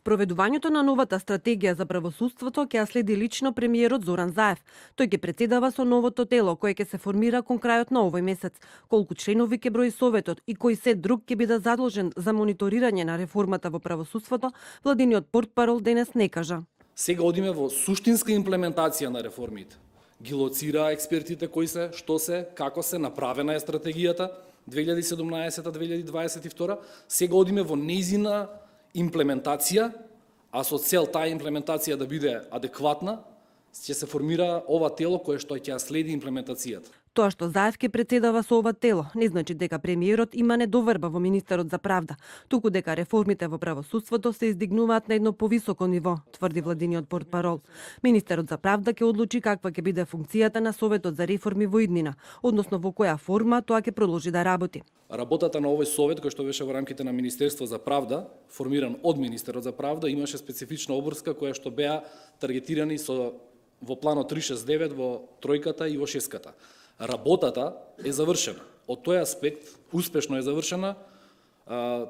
Проведувањето на новата стратегија за правосудството ќе ја следи лично премиерот Зоран Заев. Тој ќе претседава со новото тело кое ќе се формира кон крајот на овој месец. Колку членови ќе брои советот и кој се друг ќе биде задолжен за мониторирање на реформата во правосудството, владиниот портпарол денес не кажа. Сега одиме во суштинска имплементација на реформите. Ги лоцира експертите кои се, што се, како се, направена е стратегијата 2017-2022. Сега одиме во нејзина имплементација, а со цел таа имплементација да биде адекватна, ќе се формира ова тело кое што ќе ја следи имплементацијата. Тоа што Заев ќе претседава со ова тело не значи дека премиерот има недоверба во министерот за правда, туку дека реформите во правосудството се издигнуваат на едно повисоко ниво, тврди владиниот портпарол. Министерот за правда ќе одлучи каква ќе биде функцијата на Советот за реформи во иднина, односно во која форма тоа ќе продолжи да работи. Работата на овој совет, кој што беше во рамките на Министерство за правда, формиран од министерот за правда, имаше специфична обврска која што беа таргетирани во планот 369, во тројката и во шеската. Работата е завршена. Од тој аспект успешно е завршена.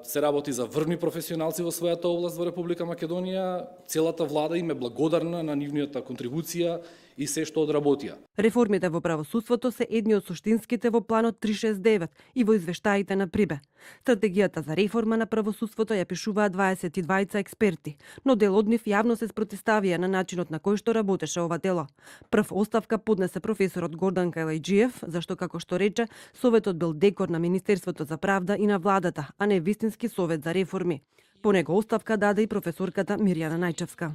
Се работи за врвни професионалци во својата област во Република Македонија. Целата влада им е благодарна на нивната контрибуција и се што одработија. Реформите во правосудството се едни од суштинските во планот 369 и во извештаите на Прибе. Стратегијата за реформа на правосудството ја пишуваат 22 експерти, но дел од нив јавно се спротиставија на начинот на кој што работеше ова тело. Прв оставка поднесе професорот Гордан Кајлајџиев, зашто како што рече, советот бил декор на Министерството за правда и на владата, а не вистински совет за реформи. По него оставка даде и професорката Мирјана Најчевска.